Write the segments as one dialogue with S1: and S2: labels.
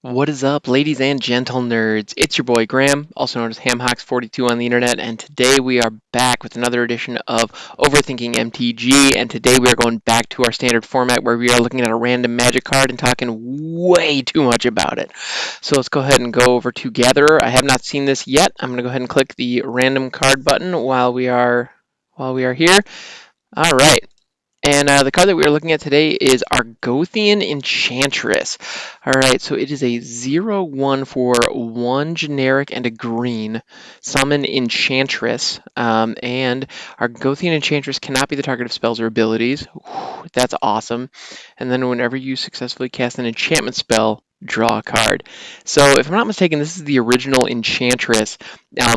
S1: What is up, ladies and gentle nerds? It's your boy Graham, also known as HamHawks42 on the internet, and today we are back with another edition of Overthinking MTG. And today we are going back to our standard format where we are looking at a random magic card and talking way too much about it. So let's go ahead and go over to Gatherer. I have not seen this yet. I'm going to go ahead and click the random card button while we are here. All right. And the card that we are looking at today is Argothian Enchantress. All right, so it is a 0/1 for one generic and a green. Summon Enchantress. And Argothian Enchantress cannot be the target of spells or abilities. Whew, that's awesome. And then whenever you successfully cast an enchantment spell, draw a card. So if I'm not mistaken, this is the original Enchantress,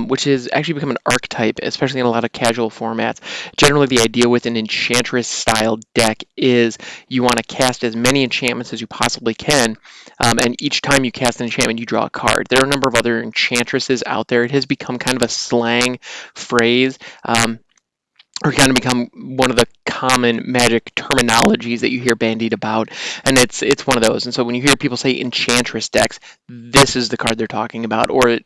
S1: which has actually become an archetype, especially in a lot of casual formats. Generally, the idea with an Enchantress style deck is you want to cast as many enchantments as you possibly can, and each time you cast an enchantment, you draw a card. There are a number of other enchantresses out there. It has become kind of a slang phrase. Or kind of become one of the common magic terminologies that you hear bandied about, and it's one of those. And so when you hear people say enchantress decks, this is the card they're talking about, or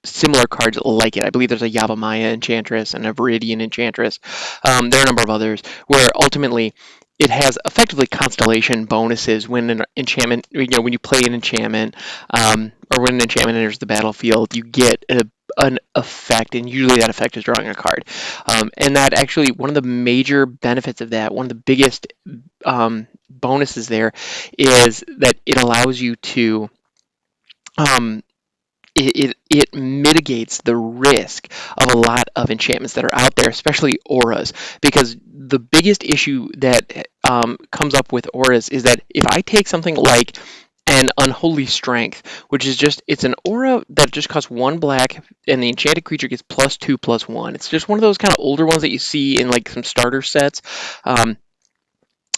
S1: similar cards like it. I believe there's a Yavimaya Enchantress and a Viridian Enchantress. There are a number of others where ultimately it has effectively constellation bonuses when an enchantment, when you play an enchantment, or when an enchantment enters the battlefield, you get an effect, and usually that effect is drawing a card. And that actually, one of the major benefits of that, one of the biggest bonuses there, is that it allows you to um, it mitigates the risk of a lot of enchantments that are out there, especially auras, because the biggest issue that comes up with auras is that if I take something like an unholy strength, which is just it's an aura that just costs one black, and the enchanted creature gets +2/+1. It's just one of those kind of older ones that you see in like some starter sets. Um,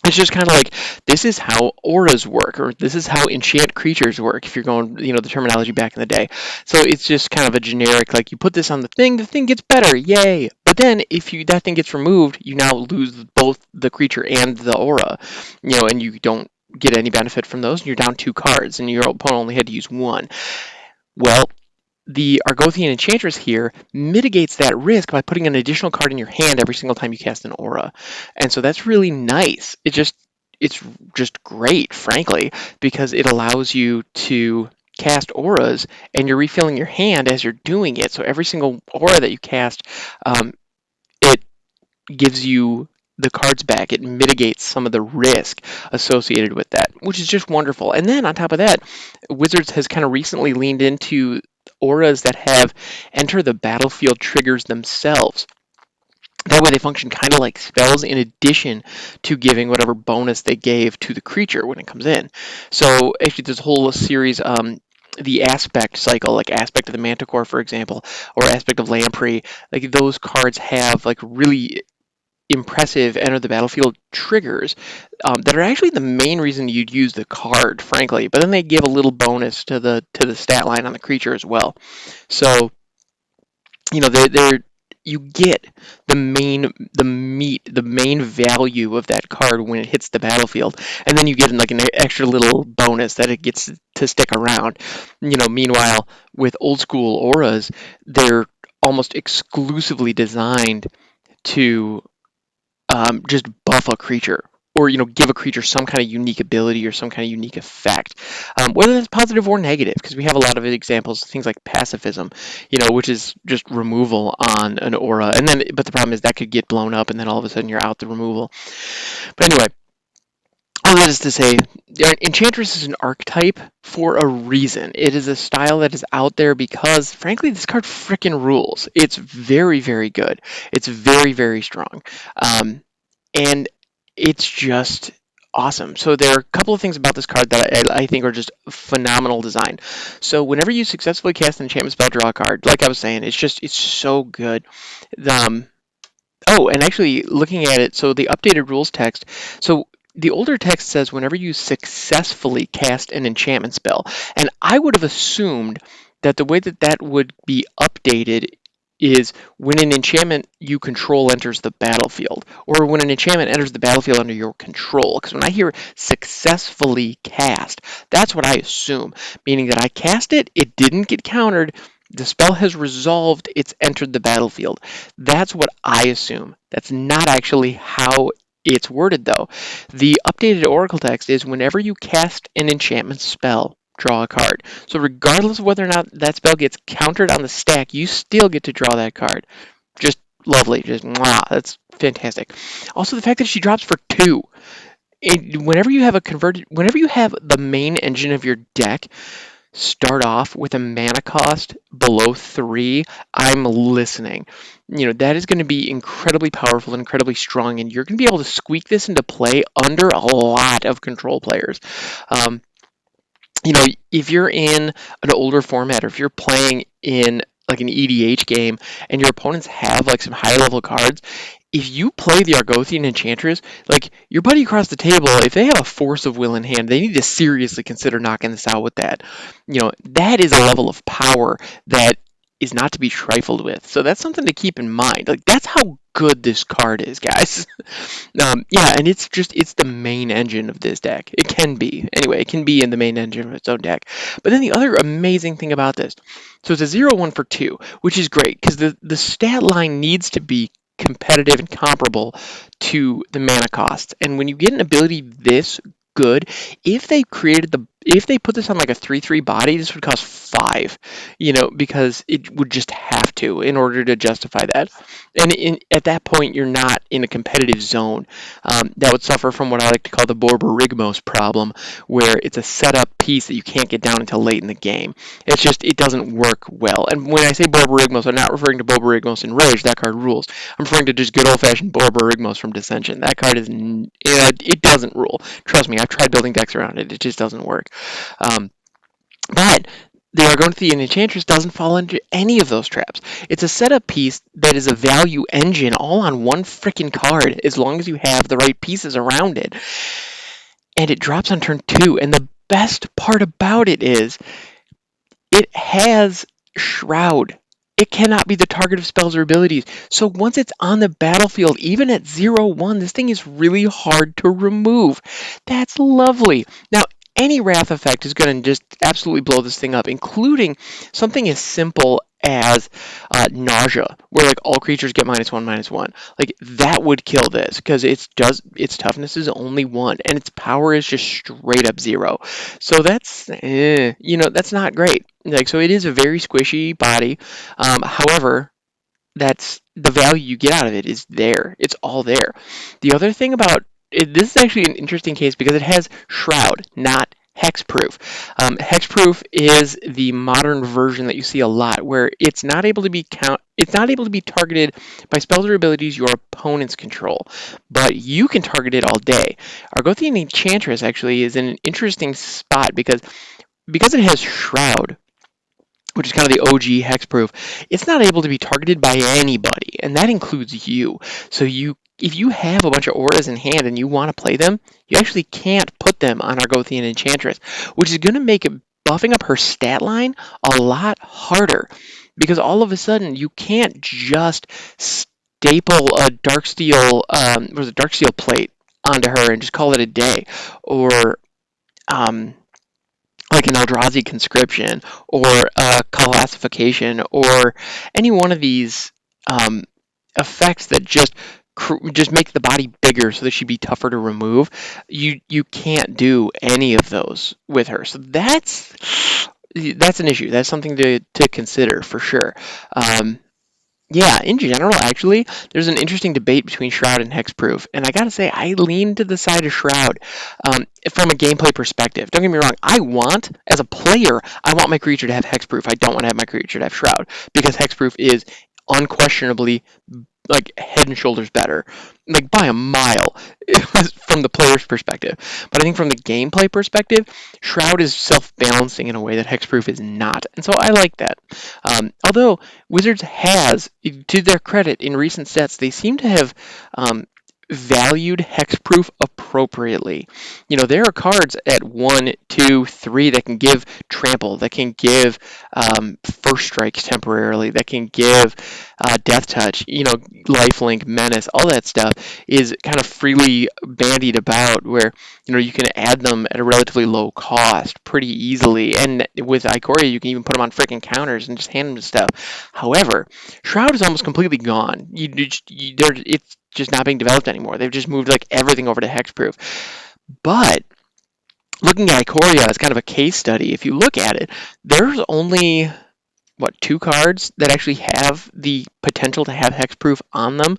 S1: it's just kind of like this is how auras work, or this is how enchant creatures work. If you're going, the terminology back in the day, so it's just kind of a generic like you put this on the thing gets better, yay! But then if you that thing gets removed, you now lose both the creature and the aura, and you don't get any benefit from those. And you're down two cards, and your opponent only had to use one. Well, the Argothian Enchantress here mitigates that risk by putting an additional card in your hand every single time you cast an aura. And so that's really nice. It's just great, frankly, because it allows you to cast auras and you're refilling your hand as you're doing it. So every single aura that you cast, it gives you the cards back. It mitigates some of the risk associated with that, which is just wonderful. And then on top of that, Wizards has kind of recently leaned into auras that have enter the battlefield triggers themselves. That way they function kind of like spells in addition to giving whatever bonus they gave to the creature when it comes in. So actually this whole series, the aspect cycle, like aspect of the Manticore, for example, or aspect of Lamprey, like those cards have like really impressive enter the battlefield triggers that are actually the main reason you'd use the card, frankly. But then they give a little bonus to the stat line on the creature as well. So they're you get the meat, the main value of that card when it hits the battlefield, and then you get like an extra little bonus that it gets to stick around. Meanwhile, with old school auras, they're almost exclusively designed to just buff a creature, or give a creature some kind of unique ability or some kind of unique effect, whether that's positive or negative, because we have a lot of examples, things like pacifism, which is just removal on an aura, and then but the problem is that could get blown up and then all of a sudden you're out the removal. But anyway, all that is to say, Enchantress is an archetype for a reason. It is a style that is out there because, frankly, this card freaking rules. It's very, very good. It's very, very strong. And it's just awesome. So there are a couple of things about this card that I think are just phenomenal design. So whenever you successfully cast an enchantment spell, draw a card. Like I was saying, it's so good. Um, oh, and actually looking at it, so the updated rules text. So the older text says whenever you successfully cast an enchantment spell, and I would have assumed that the way that that would be updated is when an enchantment you control enters the battlefield, or when an enchantment enters the battlefield under your control. Because when I hear successfully cast, that's what I assume, meaning that I cast it, it didn't get countered, the spell has resolved, it's entered the battlefield. That's what I assume. That's not actually how it's worded, though. The updated Oracle text is whenever you cast an enchantment spell, draw a card. So regardless of whether or not that spell gets countered on the stack, you still get to draw that card. Just lovely. Just mwah, that's fantastic. Also, the fact that she drops for 2. Whenever you have the main engine of your deck start off with a mana cost below 3, I'm listening. That is going to be incredibly powerful and incredibly strong, and you're going to be able to squeak this into play under a lot of control players. Um, if you're in an older format, or if you're playing in like an EDH game and your opponents have like some high level cards, if you play the Argothian Enchantress, like your buddy across the table, if they have a Force of Will in hand, they need to seriously consider knocking this out with that. That is a level of power that is not to be trifled with. So that's something to keep in mind. Like that's how good this card is, guys. Yeah, and it's the main engine of this deck. It can be. Anyway, it can be in the main engine of its own deck. But then the other amazing thing about this, so it's a 0/1 for 2, which is great because the stat line needs to be competitive and comparable to the mana costs. And when you get an ability this good, if they put this on like a 3/3 body, this would cost 5, because it would just have to in order to justify that. And at that point, you're not in a competitive zone. That would suffer from what I like to call the Borborygmos problem, where it's a setup piece that you can't get down until late in the game. It doesn't work well. And when I say Borborygmos, I'm not referring to Borborygmos in Rage. That card rules. I'm referring to just good old-fashioned Borborygmos from Dissension. That card it doesn't rule. Trust me, I've tried building decks around it. It just doesn't work. But the Argothian Enchantress doesn't fall into any of those traps. It's a setup piece that is a value engine all on one freaking card, as long as you have the right pieces around it. And it drops on turn 2. And the best part about it is it has Shroud. It cannot be the target of spells or abilities. So once it's on the battlefield, even at 0/1, this thing is really hard to remove. That's lovely. Now, any Wrath effect is going to just absolutely blow this thing up, including something as simple as nausea, where like all creatures get -1/-1. Like that would kill this because its toughness is only 1 and its power is just straight up 0. So that's not great. Like so, it is a very squishy body. However, that's the value you get out of it is there. It's all there. The other thing about it, this is actually an interesting case because it has Shroud, not Hexproof. Hexproof is the modern version that you see a lot, where it's not able to be targeted by spells or abilities your opponents control, but you can target it all day. Argothian Enchantress actually is in an interesting spot because it has Shroud, which is kind of the OG hexproof, it's not able to be targeted by anybody, and that includes you. So if you have a bunch of auras in hand and you want to play them, you actually can't put them on Argothian Enchantress, which is going to make buffing up her stat line a lot harder, because all of a sudden you can't just staple a Darksteel plate onto her and just call it a day, or like an Eldrazi conscription or a classification or any one of these effects that just make the body bigger so that she'd be tougher to remove. You can't do any of those with her, so that's an issue. That's something to consider for sure. Yeah, in general, actually, there's an interesting debate between Shroud and Hexproof, and I gotta say, I lean to the side of Shroud from a gameplay perspective. Don't get me wrong, as a player, I want my creature to have Hexproof. I don't want to have my creature to have Shroud, because Hexproof is unquestionably like head and shoulders better, like by a mile from the player's perspective. But I think from the gameplay perspective, Shroud is self-balancing in a way that Hexproof is not, and so I like that. Although Wizards has, to their credit, in recent sets, they seem to have valued hexproof appropriately. There are cards at 1, 2, 3 that can give trample, that can give first strikes temporarily, that can give death touch, lifelink, menace, all that stuff is kind of freely bandied about where, you can add them at a relatively low cost pretty easily. And with Ikoria, you can even put them on freaking counters and just hand them to stuff. However, Shroud is almost completely gone. It's just not being developed anymore. They've just moved like everything over to hexproof. But looking at Ikoria as kind of a case study, if you look at it, there's only two cards that actually have the potential to have hexproof on them,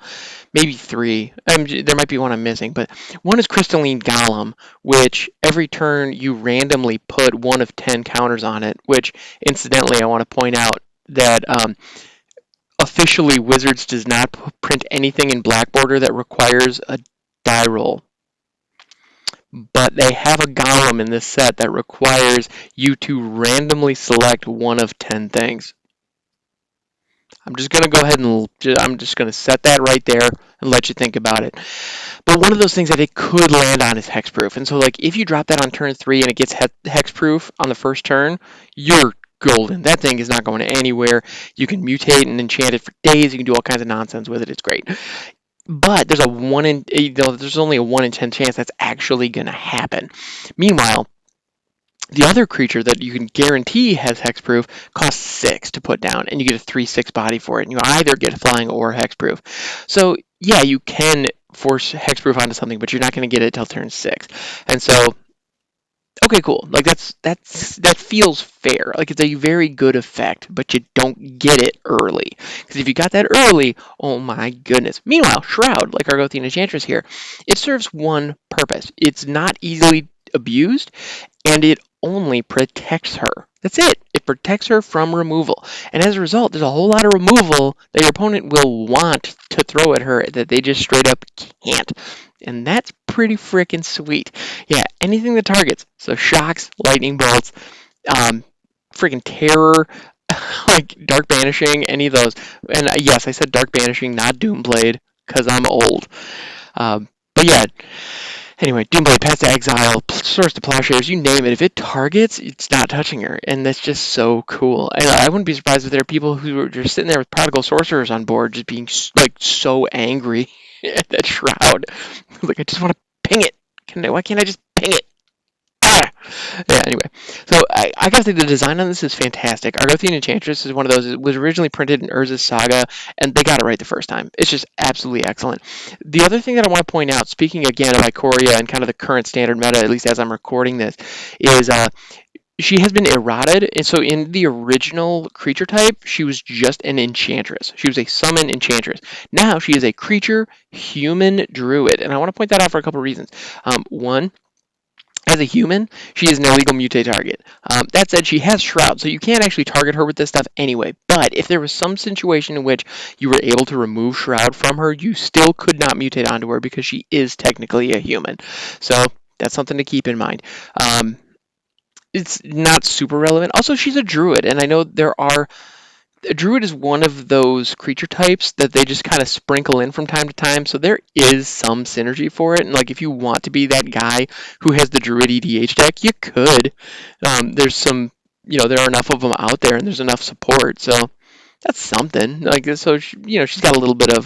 S1: maybe three. There might be one I'm missing, but one is Crystalline Golem, which every turn you randomly put 1 of 10 counters on it. Which, incidentally, I want to point out that officially Wizards does not print anything in black border that requires a die roll. But they have a golem in this set that requires you to randomly select 1 of 10 things. I'm just going to go ahead and I'm just going to set that right there and let you think about it. But one of those things that it could land on is hexproof. And so, like, if you drop that on turn 3 and it gets hexproof on the first turn, you're golden. That thing is not going anywhere. You can mutate and enchant it for days. You can do all kinds of nonsense with it. It's great. But there's there's only a 1 in 10 chance that's actually going to happen. Meanwhile, the other creature that you can guarantee has hexproof costs 6 to put down, and you get a 3/6 body for it. And you either get flying or hexproof. So yeah, you can force hexproof onto something, but you're not going to get it till turn 6. And so, okay, cool. Like that feels fair. Like it's a very good effect, but you don't get it early. Because if you got that early, oh my goodness. Meanwhile, Shroud, like Argothian Enchantress here, it serves one purpose. It's not easily abused, and it only protects her. That's it. It protects her from removal. And as a result, there's a whole lot of removal that your opponent will want to throw at her that they just straight up can't. And that's pretty freaking sweet. Yeah, anything that targets. So shocks, lightning bolts, freaking terror, like dark banishing, any of those. And yes, I said dark banishing, not doomblade, because I'm old. But yeah, anyway, Doomblade, Path to Exile, Source to Plowshares, you name it. If it targets, it's not touching her. And that's just so cool. And I wouldn't be surprised if there are people who are just sitting there with Prodigal Sorcerers on board, just being like so angry at that Shroud. Like, I just want to ping it. Why can't I just ping it? Ah! Yeah, anyway. So I gotta say the design on this is fantastic. Argothian Enchantress is one of those. It was originally printed in Urza's Saga, and they got it right the first time. It's just absolutely excellent. The other thing that I want to point out, speaking again of Ikoria and kind of the current standard meta, at least as I'm recording this, is she has been errated. And so in the original creature type, she was just an enchantress. She was a summon enchantress. Now she is a creature human druid. And I want to point that out for a couple of reasons. One, as a human, she is an illegal mutate target. That said, she has Shroud, so you can't actually target her with this stuff anyway. But if there was some situation in which you were able to remove Shroud from her, you still could not mutate onto her because she is technically a human. So that's something to keep in mind. It's not super relevant. Also, she's a druid, and I know a druid is one of those creature types that they just kind of sprinkle in from time to time, so there is some synergy for it. And like, if you want to be that guy who has the druid EDH deck, you could. There's some, there are enough of them out there, and there's enough support, so that's something. Like, so she's got a little bit of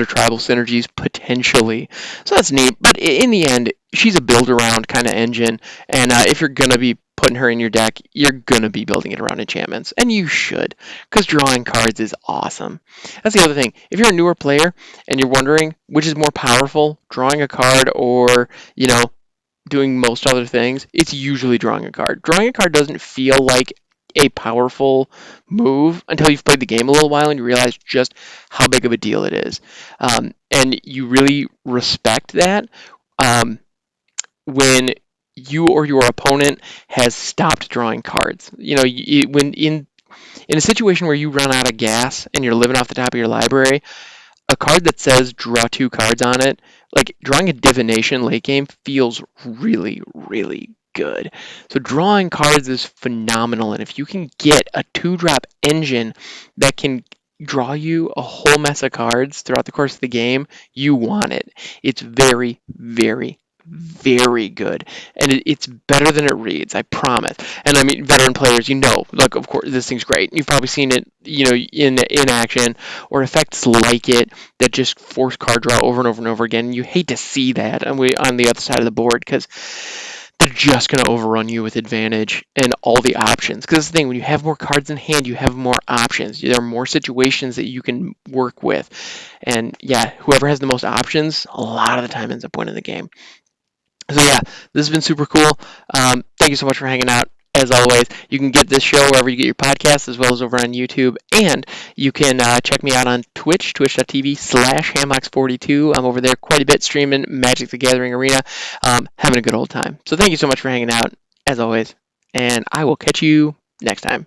S1: tribal synergies potentially, so that's neat. But in the end, she's a build around kind of engine, and if you're gonna be putting her in your deck, you're gonna be building it around enchantments, and you should, because drawing cards is awesome. That's the other thing. If you're a newer player and you're wondering which is more powerful, drawing a card or doing most other things, it's usually drawing a card. Drawing a card doesn't feel like a powerful move until you've played the game a little while and you realize just how big of a deal it is. And you really respect that when you or your opponent has stopped drawing cards. When in a situation where you run out of gas and you're living off the top of your library, a card that says draw 2 cards on it, like drawing a divination late game feels really, really good. So drawing cards is phenomenal, and if you can get a 2-drop engine that can draw you a whole mess of cards throughout the course of the game, you want it. It's very, very, very good, and it's better than it reads. I promise. And I mean, veteran players, look, of course, this thing's great. You've probably seen it, in action, or effects like it that just force card draw over and over and over again. You hate to see that on the other side of the board because they're just going to overrun you with advantage and all the options. Because the thing, when you have more cards in hand, you have more options. There are more situations that you can work with. And yeah, whoever has the most options, a lot of the time ends up winning the game. So yeah, this has been super cool. Thank you so much for hanging out. As always, you can get this show wherever you get your podcasts, as well as over on YouTube. And you can check me out on Twitch, twitch.tv/hamhocks42. I'm over there quite a bit streaming Magic the Gathering Arena, having a good old time. So thank you so much for hanging out, as always. And I will catch you next time.